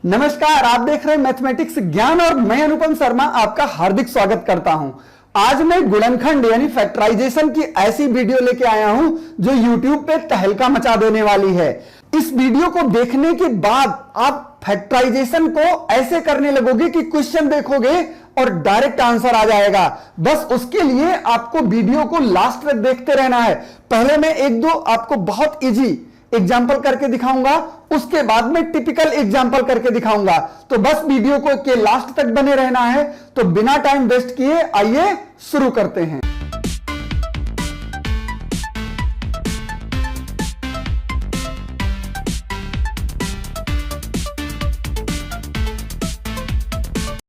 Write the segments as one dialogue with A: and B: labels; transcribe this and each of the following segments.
A: नमस्कार, आप देख रहे हैं मैथमेटिक्स ज्ञान और मैं अनुपम शर्मा आपका हार्दिक स्वागत करता हूं। आज मैं गुणनखंड यानी फैक्टराइजेशन की ऐसी वीडियो लेके आया हूं जो YouTube पे तहलका मचा देने वाली है। इस वीडियो को देखने के बाद आप फैक्टराइजेशन को ऐसे करने लगोगे कि क्वेश्चन देखोगे और डायरेक्ट आंसर आ जाएगा। बस उसके लिए आपको वीडियो को लास्ट तक देखते रहना है। पहले मैं एक दो आपको बहुत इजी एग्जाम्पल करके दिखाऊंगा, उसके बाद में टिपिकल एग्जाम्पल करके दिखाऊंगा। तो बस वीडियो को के लास्ट तक बने रहना है। तो बिना टाइम वेस्ट किए आइए शुरू करते हैं।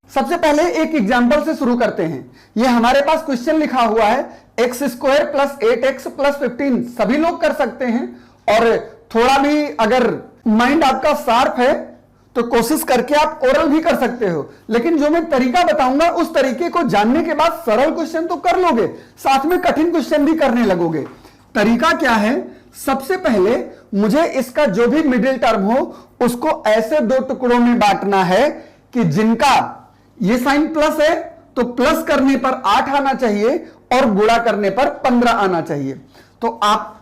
A: सबसे पहले एक एग्जाम्पल से शुरू करते हैं। यह हमारे पास क्वेश्चन लिखा हुआ है x square plus 8x plus 15। सभी लोग कर सकते हैं और थोड़ा भी अगर माइंड आपका शार्प है तो कोशिश करके आप ओरल भी कर सकते हो। लेकिन जो मैं तरीका बताऊंगा उस तरीके को जानने के बाद सरल क्वेश्चन तो कर लोगे, साथ में कठिन क्वेश्चन भी करने लगोगे। तरीका क्या है? सबसे पहले मुझे इसका जो भी मिडिल टर्म हो उसको ऐसे दो टुकड़ों में बांटना है कि जिनका ये साइन प्लस है तो प्लस करने पर 8 आना चाहिए और गुणा करने पर 15 आना चाहिए। तो आप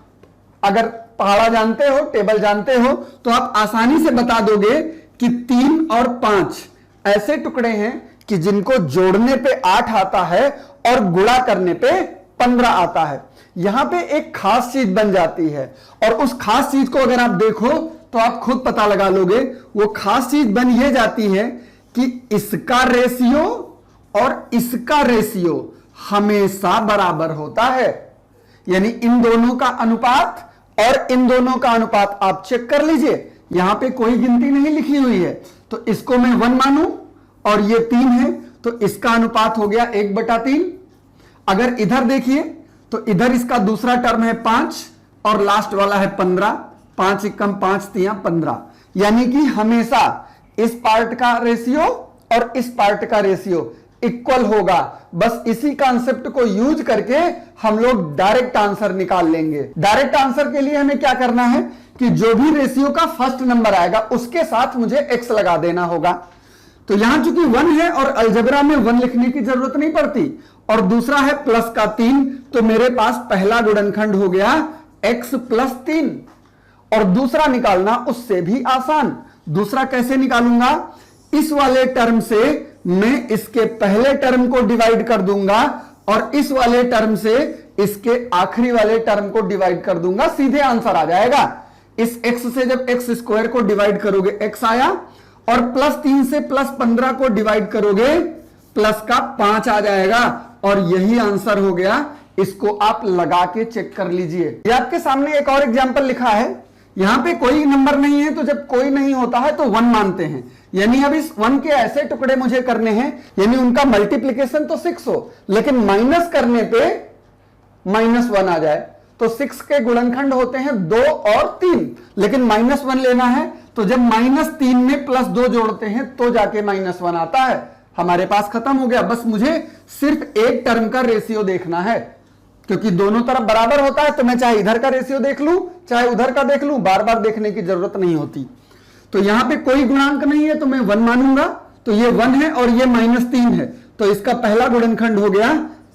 A: अगर पहाड़ा जानते हो, टेबल जानते हो, तो आप आसानी से बता दोगे कि 3 और 5 ऐसे टुकड़े हैं कि जिनको जोड़ने पे 8 आता है और गुणा करने पे 15 आता है। यहां पे एक खास चीज बन जाती है और उस खास चीज को अगर आप देखो तो आप खुद पता लगा लोगे। वो खास चीज बन ये जाती है कि इसका रेशियो और इसका रेशियो हमेशा बराबर होता है। यानी इन दोनों का अनुपात और इन दोनों का अनुपात आप चेक कर लीजिए। यहां पे कोई गिनती नहीं लिखी हुई है तो इसको मैं 1 मानूं और ये 3 है तो इसका अनुपात हो गया 1/3। अगर इधर देखिए तो इधर इसका दूसरा टर्म है 5 और लास्ट वाला है 15। 5 एकम 5 तिया 15। यानी कि हमेशा इस पार्ट का रेशियो और इस पार्ट का रेशियो इक्वल होगा। बस इसी कॉन्सेप्ट को यूज करके हम लोग डायरेक्ट आंसर निकाल लेंगे। डायरेक्ट आंसर के लिए हमें क्या करना है कि जो भी रेशियो का फर्स्ट नंबर आएगा उसके साथ मुझे x लगा देना होगा। तो यहां चूंकि 1 है और अलजेब्रा में 1 लिखने की जरूरत नहीं पड़ती और दूसरा है प्लस का 3, तो मेरे पास पहला गुणनखंड हो गया x + 3 और दूसरा निकालना उससे भी आसान। दूसरा कैसे निकालूंगा? इस वाले टर्म से मैं इसके पहले टर्म को डिवाइड कर दूंगा और इस वाले टर्म से इसके आखिरी वाले टर्म को डिवाइड कर दूंगा, सीधे आंसर आ जाएगा। इस x से जब x स्क्वायर को डिवाइड करोगे x आया और +3 से +15 को डिवाइड करोगे प्लस का 5 आ जाएगा और यही आंसर हो गया। इसको आप लगा के चेक कर लीजिए। ये आपके सामने एक और एग्जांपल लिखा है। यहां पे कोई नंबर नहीं है तो जब कोई नहीं होता है तो 1 मानते हैं। यानी अब इस 1 के ऐसे टुकड़े मुझे करने हैं, यानी उनका मल्टीप्लिकेशन तो 6 हो लेकिन माइनस करने पे -1 आ जाए। तो 6 के गुणनखंड होते हैं 2 और 3, लेकिन -1 लेना है तो जब -3 में +2 जोड़ते हैं तो जाके -1 आता है। हमारे पास खत्म हो गया। बस मुझे सिर्फ एक टर्म का रेशियो देखना है, क्योंकि दोनों तरफ बराबर होता है तो मैं चाहे इधर का रेशियो देख लूं चाहे उधर का देख लूं, बार बार देखने की जरूरत नहीं होती। तो यहां पे कोई गुणांक नहीं है तो मैं 1 मानूंगा। तो ये 1 है और ये -3 है तो इसका पहला गुणनखंड हो गया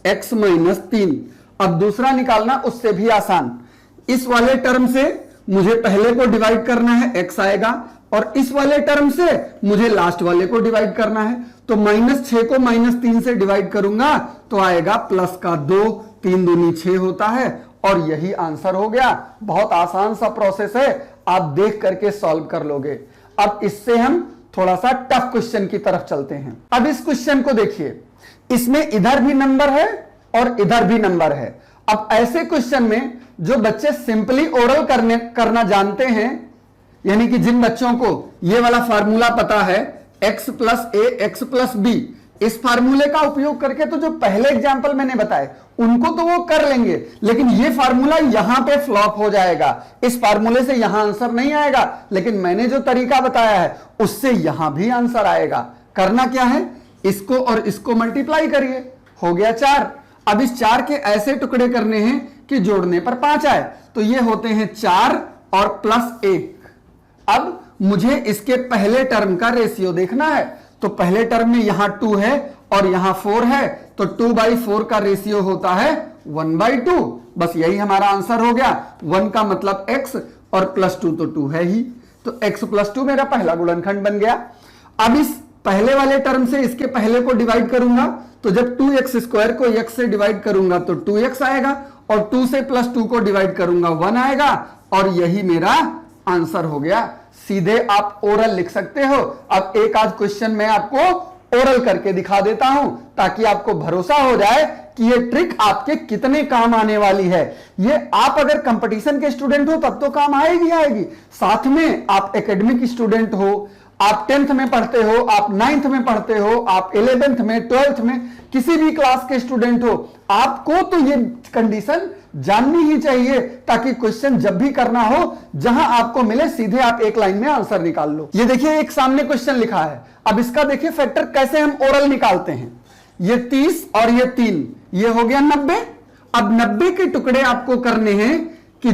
A: x - 3। अब दूसरा निकालना उससे भी आसान। इस वाले टर्म से मुझे पहले को डिवाइड करना है, x आएगा और इस वाले टर्म से मुझे लास्ट वाले को डिवाइड करना है। तो -6 को -3 से डिवाइड करूंगा तो आएगा प्लस का 2, 3 दूनी 6 होता है और यही आंसर हो गया। बहुत आसान सा प्रोसेस है, आप देख करके सॉल्व कर लोगे। अब इससे हम थोड़ा सा टफ क्वेश्चन की तरफ चलते हैं। अब इस क्वेश्चन को देखिए, इसमें इधर भी नंबर है और इधर भी नंबर है। अब ऐसे क्वेश्चन में जो बच्चे सिंपली ओरल करना जानते हैं, यानी कि जिन बच्चों को ये वाला फार्मूला पता है x + a x + b, इस फार्मूले का उपयोग करके तो जो पहले एग्जाम्पल मैंने बताए उनको तो वो कर लेंगे, लेकिन ये फार्मूला यहां पे फ्लॉप हो जाएगा। इस फार्मूले से यहां आंसर नहीं आएगा, लेकिन मैंने जो तरीका बताया है उससे यहां भी आंसर आएगा। करना क्या है? इसको और इसको मल्टीप्लाई करिए, हो गया 4। अब इस 4 के ऐसे टुकड़े करने हैं कि जोड़ने पर 5 आए। तो ये होते हैं 4 और +1। अब मुझे इसके पहले टर्म का रेशियो देखना है। तो पहले टर्म में यहां 2 है और यहां 4 है, तो 2/4 का रेशियो होता है 1/2। बस यही हमारा आंसर हो गया। 1 का मतलब x और +2 तो 2 है ही, तो x + 2 मेरा पहला गुणनखंड बन गया। अब इस पहले वाले टर्म से इसके पहले को डिवाइड करूंगा, तो जब 2x² को x से डिवाइड करूंगा तो 2x आएगा, और 2 से +2 को डिवाइड करूंगा 1 आएगा, और यही मेरा आंसर हो गया। सीधे आप ओरल लिख सकते हो। अब एक आध क्वेश्चन मैं आपको ओरल करके दिखा देता हूं, ताकि आपको भरोसा हो जाए कि ये ट्रिक आपके कितने काम आने वाली है। ये आप अगर कंपटीशन के स्टूडेंट हो तब तो काम आएगी आएगी, साथ में आप एकेडमिक स्टूडेंट हो, आप 10th में पढ़ते हो, आप 9th में पढ़ते हो, आप 11th में, 12th में, किसी भी क्लास के स्टूडेंट हो, आपको तो ये कंडीशन जाननी ही चाहिए, ताकि क्वेश्चन जब भी करना हो, जहां आपको मिले सीधे आप एक लाइन में आंसर निकाल लो। ये देखिए एक सामने क्वेश्चन लिखा है। अब इसका देखिए फैक्टर कैसे हम ओरल निकालते हैं। ये 30 और ये 3, ये हो गया 90। अब 90 के टुकड़े आपको करने हैं कि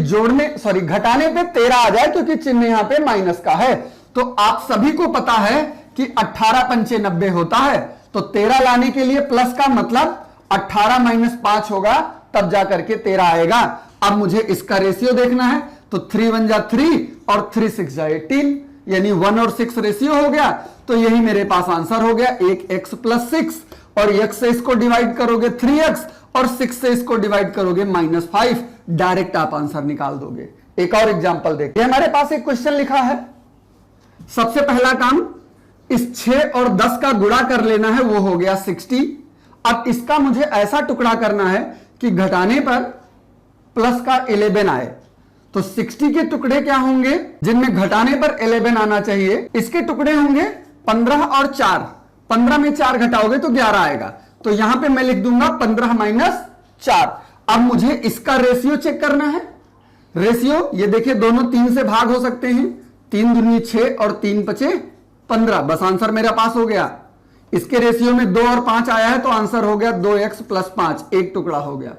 A: घटाने पे 13 आ जाए, क्योंकि चिन्ह यहां पे माइनस का है। तो आप सभी को पता है कि 18 पंचे 90 होता है, तो 13 लाने के लिए प्लस का मतलब 18 - 5 होगा, तब जाकर के 13 आएगा। अब मुझे इसका रेशियो देखना है, तो 3 × 1 = 3 और 3 × 6 = 18, यानी 1 और 6 रेशियो हो गया। तो यही मेरे पास आंसर हो गया। एक x + 6, और x से इसको डिवाइड करोगे 3x, और 6 से इसको डिवाइड करोगे -5। डायरेक्ट आप आंसर निकाल दोगे। एक और एग्जांपल देखिए, हमारे पास एक क्वेश्चन लिखा है। सबसे पहला काम इस 6 और 10 का गुणा कर लेना है, वो हो गया 60। अब इसका मुझे ऐसा टुकड़ा करना है कि घटाने पर प्लस का 11 आए। तो 60 के टुकड़े क्या होंगे जिनमें घटाने पर 11 आना चाहिए? इसके टुकड़े होंगे 15 और 4। 15 में 4 घटाओगे तो 11 आएगा। तो यहां पे मैं लिख दूंगा 15 - 4। अब मुझे इसका रेशियो चेक करना है। रेशियो ये देखिए, दोनों 3 से भाग हो सकते हैं। 3 दूनी 6 और 3 × 5 = 15। बस आंसर मेरा पास हो गया। इसके रेशियो में 2 और 5 आया है, तो आंसर हो गया 2x + 5, एक टुकड़ा हो गया।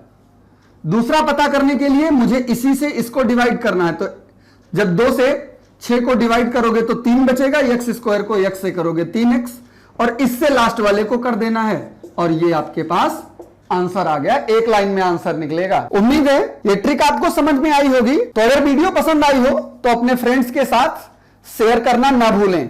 A: दूसरा पता करने के लिए मुझे इसी से इसको डिवाइड करना है। तो जब 2 से 6 को डिवाइड करोगे तो 3 बचेगा, x² को x से करोगे 3x, और इससे लास्ट वाले को कर देना है, और ये आपके पास आंसर आ गया। एक लाइन में आंसर निकलेगा। उम्मीद है ये ट्रिक आपको समझ में आई होगी। तो अगर वीडियो पसंद आई हो तो अपने फ्रेंड्स के साथ शेयर करना ना भूलें।